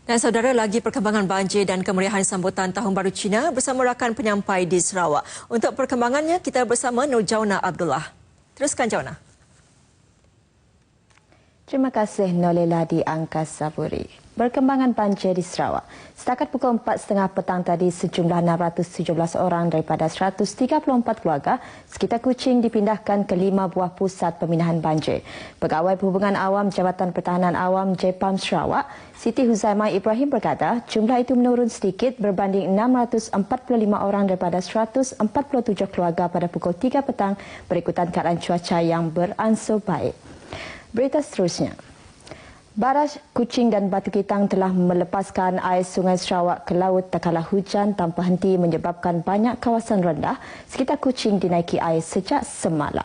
Dan saudara, lagi perkembangan banjir dan kemeriahan sambutan Tahun Baru Cina bersama rakan penyampai di Sarawak. Untuk perkembangannya, kita bersama Nur Jauna Abdullah. Teruskan, Jauna. Terima kasih Nolela di Angkasa Puri. Perkembangan banjir di Sarawak. Setakat pukul 4.30 petang tadi, sejumlah 617 orang daripada 134 keluarga sekitar Kuching dipindahkan ke 5 buah pusat pemindahan banjir. Pegawai Perhubungan Awam Jabatan Pertahanan Awam JPAM Sarawak, Siti Huzaimah Ibrahim berkata, jumlah itu menurun sedikit berbanding 645 orang daripada 147 keluarga pada pukul 3 petang berikutan keadaan cuaca yang beransur baik. Berita seterusnya. Baraj Kuching dan Batu Kitang telah melepaskan air Sungai Sarawak ke laut tak kala hujan tanpa henti menyebabkan banyak kawasan rendah sekitar Kuching dinaiki air sejak semalam.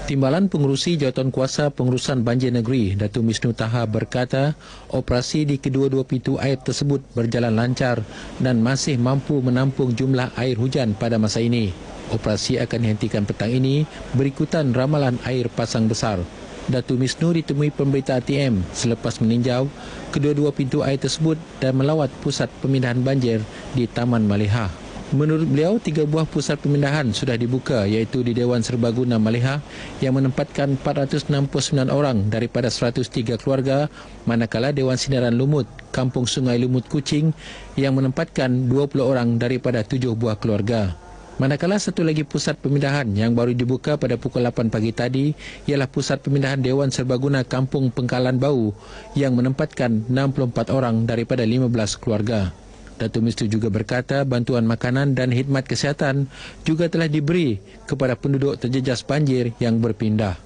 Timbalan Pengerusi Jawatankuasa Pengurusan Banjir Negeri, Datuk Misnu Taha berkata, operasi di kedua-dua pintu air tersebut berjalan lancar dan masih mampu menampung jumlah air hujan pada masa ini. Operasi akan dihentikan petang ini berikutan ramalan air pasang besar. Datuk Misnu ditemui pemberita RTM selepas meninjau kedua-dua pintu air tersebut dan melawat pusat pemindahan banjir di Taman Malihah. Menurut beliau, 3 buah pusat pemindahan sudah dibuka iaitu di Dewan Serbaguna Malihah yang menempatkan 469 orang daripada 103 keluarga, manakala Dewan Sinaran Lumut, Kampung Sungai Lumut Kuching yang menempatkan 20 orang daripada 7 buah keluarga. Manakala satu lagi pusat pemindahan yang baru dibuka pada pukul 8 pagi tadi ialah pusat pemindahan Dewan Serbaguna Kampung Pengkalan Bau yang menempatkan 64 orang daripada 15 keluarga. Datuk Misnu juga berkata bantuan makanan dan khidmat kesihatan juga telah diberi kepada penduduk terjejas banjir yang berpindah.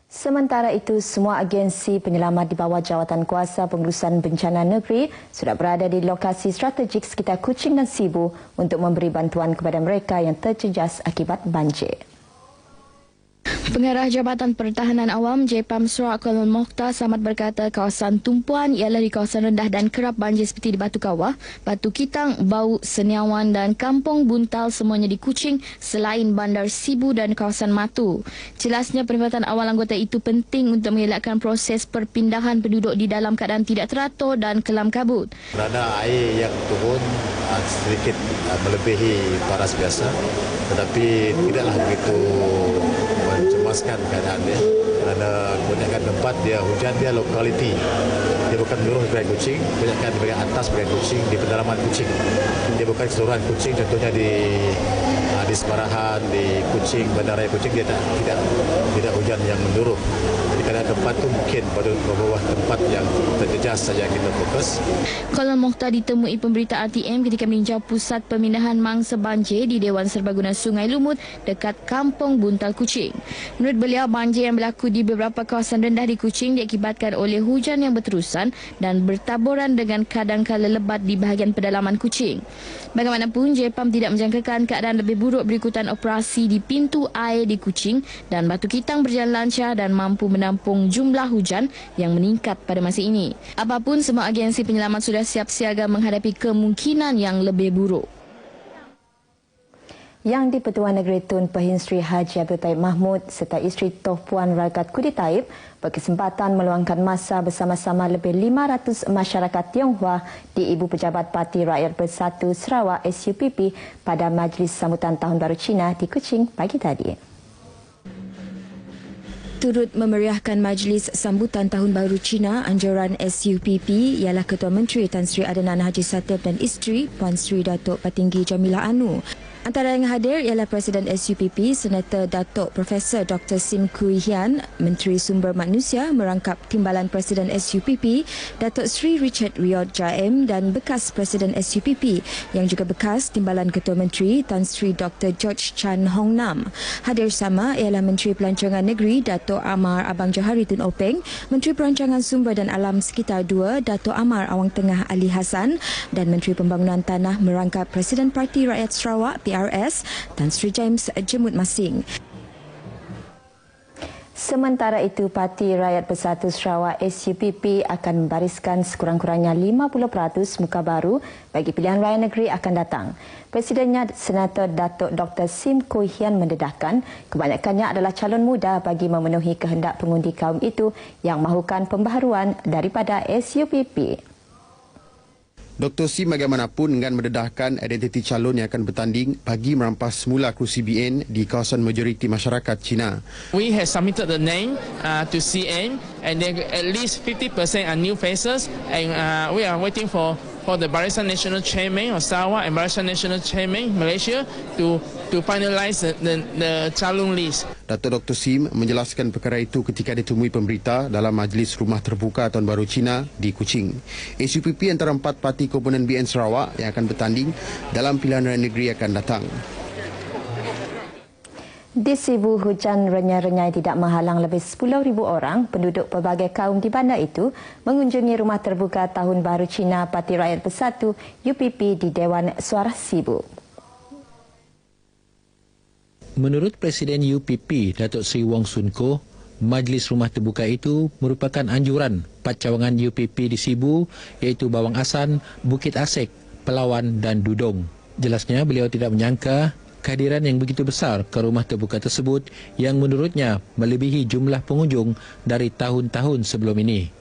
Sementara itu, semua agensi penyelamat di bawah Jawatankuasa Pengurusan Bencana Negeri sudah berada di lokasi strategik sekitar Kuching dan Sibu untuk memberi bantuan kepada mereka yang terjejas akibat banjir. Pengarah Jabatan Pertahanan Awam JPAM Sarawak Kolonel Mokhtar Samad berkata kawasan tumpuan ialah di kawasan rendah dan kerap banjir seperti di Batu Kawah, Batu Kitang, Bau, Seniawan dan Kampung Buntal semuanya di Kuching selain Bandar Sibu dan kawasan Matu. Jelasnya perkhidmatan awal anggota itu penting untuk mengelakkan proses perpindahan penduduk di dalam keadaan tidak teratur dan kelam kabut. Kerana air yang turun sedikit melebihi paras biasa, tetapi tidaklah begitu mencemaskan keadaan dia kerana kebanyakan tempat dia hujan dia lokaliti, dia bukan menurun di bahagian Kuching, kebanyakan di bahagian atas bahagian Kuching, di pedalaman Kuching, dia bukan keseluruhan Kuching. Contohnya di Semarahan, di Kuching, Bandaraya Kuching dia tidak hujan yang menurun. Jadi kerana tempat tu mungkin pada bawah tempat yang terjejas saja kita fokus. Kolonel Mokhtar ditemui pemberita RTM ketika meninjau pusat pemindahan mangsa banjir di Dewan Serbaguna Sungai Lumut dekat Kampung Buntal Kuching. Menurut beliau, banjir yang berlaku di beberapa kawasan rendah di Kuching diakibatkan oleh hujan yang berterusan dan bertaburan dengan kadangkala lebat di bahagian pedalaman Kuching. Bagaimanapun, JPAM tidak menjangkakan keadaan lebih buruk berikutan operasi di pintu air di Kuching dan Batu Kitang berjalan lancar dan mampu menampung jumlah hujan yang meningkat pada masa ini. Apapun, semua agensi penyelamat sudah siap siaga menghadapi kemungkinan yang lebih buruk. Yang di-Pertuan Negeri Tun Pehin Sri Haji Abdul Taib Mahmud serta isteri Toh Puan Ragat Kudi Taib berkesempatan meluangkan masa bersama-sama lebih 500 masyarakat Tionghoa di Ibu Pejabat Parti Rakyat Bersatu Sarawak SUPP pada Majlis Sambutan Tahun Baru Cina di Kuching pagi tadi. Turut memeriahkan Majlis Sambutan Tahun Baru Cina, anjuran SUPP ialah Ketua Menteri Tan Sri Adenan Haji Satip dan isteri Puan Sri Datuk Patinggi Jamilah Anu. Antara yang hadir ialah Presiden SUPP, Senator Datuk Profesor Dr. Sim Kui Hian, Menteri Sumber Manusia merangkap Timbalan Presiden SUPP, Datuk Sri Richard Riyod Jaim dan bekas Presiden SUPP yang juga bekas Timbalan Ketua Menteri Tan Sri Dr. George Chan Hong Nam. Hadir sama ialah Menteri Pelancongan Negeri Datuk Amar Abang Johari Tun Openg, Menteri Perancangan Sumber dan Alam Sekitar 2 Datuk Amar Awang Tengah Ali Hassan dan Menteri Pembangunan Tanah merangkap Presiden Parti Rakyat Sarawak PRS Tan Sri James Jemut Masing. Sementara itu, Parti Rakyat Bersatu Sarawak SUPP akan membariskan sekurang-kurangnya 50% muka baru bagi pilihan raya negeri akan datang. Presidennya Senator Datuk Dr. Sim Koh Hian mendedahkan kebanyakannya adalah calon muda bagi memenuhi kehendak pengundi kaum itu yang mahukan pembaharuan daripada SUPP. Dr. Sim bagaimanapun enggan mendedahkan identiti calon yang akan bertanding bagi merampas semula kerusi BN di kawasan majoriti masyarakat Cina. We have submitted the name to CN, and then at least 50% are new faces, and we are waiting for the Barisan Nasional Chairman of Sarawak and Barisan Nasional Chairman Malaysia to finalize the calon list. Datuk Dr. Sim menjelaskan perkara itu ketika ditemui pemberita dalam Majlis Rumah Terbuka Tahun Baru Cina di Kuching. SUPP antara 4 parti komponen BN Sarawak yang akan bertanding dalam pilihan raya negeri akan datang. Di Sibu, hujan renyai-renyai tidak menghalang lebih 10,000 orang penduduk pelbagai kaum di bandar itu mengunjungi Rumah Terbuka Tahun Baru Cina Parti Rakyat Bersatu UPP di Dewan Suara Sibu. Menurut Presiden UPP, Datuk Seri Wong Sun Koh, Majlis Rumah Terbuka itu merupakan anjuran 4 cawangan UPP di Sibu iaitu Bawang Asan, Bukit Asek, Pelawan dan Dudong. Jelasnya beliau tidak menyangka kehadiran yang begitu besar ke rumah terbuka tersebut yang menurutnya melebihi jumlah pengunjung dari tahun-tahun sebelum ini.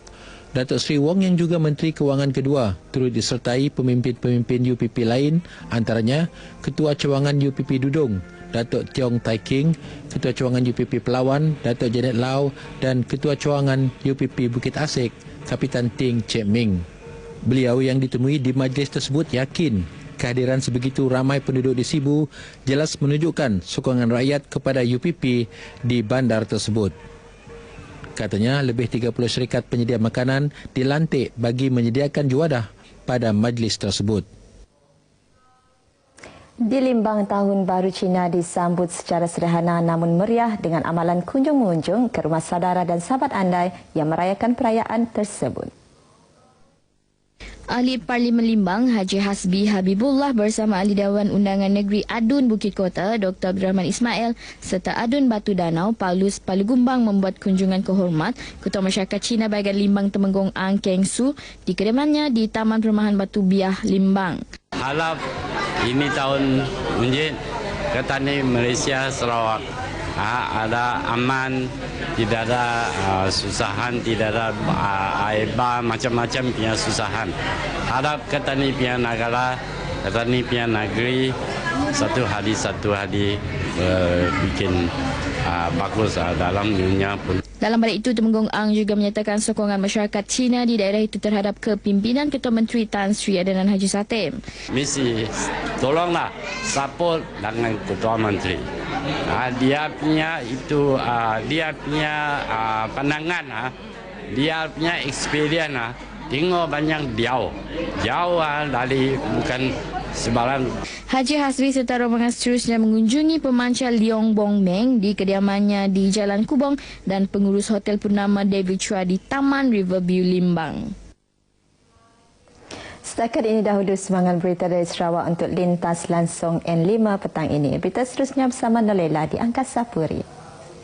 Datuk Seri Wong yang juga Menteri Kewangan kedua turut disertai pemimpin-pemimpin UPP lain, antaranya Ketua Cawangan UPP Dudong, Datuk Tiong Tai King, Ketua Cawangan UPP Pelawan, Datuk Janet Lau dan Ketua Cawangan UPP Bukit Asek, Kapitan Ting Chek Ming. Beliau yang ditemui di majlis tersebut yakin kehadiran sebegitu ramai penduduk di Sibu jelas menunjukkan sokongan rakyat kepada UPP di bandar tersebut. Katanya lebih 30 syarikat penyedia makanan dilantik bagi menyediakan juadah pada majlis tersebut. Di Limbang, Tahun Baru Cina disambut secara sederhana namun meriah dengan amalan kunjung-mengunjung ke rumah saudara dan sahabat andai yang merayakan perayaan tersebut. Ahli Parlimen Limbang Haji Hasbi Habibullah bersama Ahli Dewan Undangan Negeri Adun Bukit Kota Dr. Abdul Rahman Ismail serta Adun Batu Danau Paulus Palugumbang membuat kunjungan kehormat Ketua Masyarakat Cina bahagian Limbang Temenggong Ang Keng Su di kediamannya di Taman Perumahan Batu Biah Limbang. Harap ini tahun unjit Ketani Malaysia Sarawak ada aman, tidak ada susahan, tidak ada aibah, macam-macam punya susahan. Harap Ketani punya negara, Ketani punya negeri satu hari bikin bagus dalam dunia pun. Dalam balik itu, Temenggong Ang juga menyatakan sokongan masyarakat Cina di daerah itu terhadap kepimpinan Ketua Menteri Tan Sri Adanan Haji Satem. Mesti tolonglah support dengan Ketua Menteri. Dia punya itu, dia punya pandangan, dia punya experience, tengok banyak jauh dari bukan sebarang. Haji Hasbi serta rombongan seterusnya mengunjungi pemancar Leong Bong Meng di kediamannya di Jalan Kubong dan pengurus Hotel Purnama David Chua di Taman Riverview Limbang. Setakat ini dahulu semangat berita dari Sarawak untuk lintas langsung N5 petang ini. Berita seterusnya bersama Nolela di Angkasa Puri.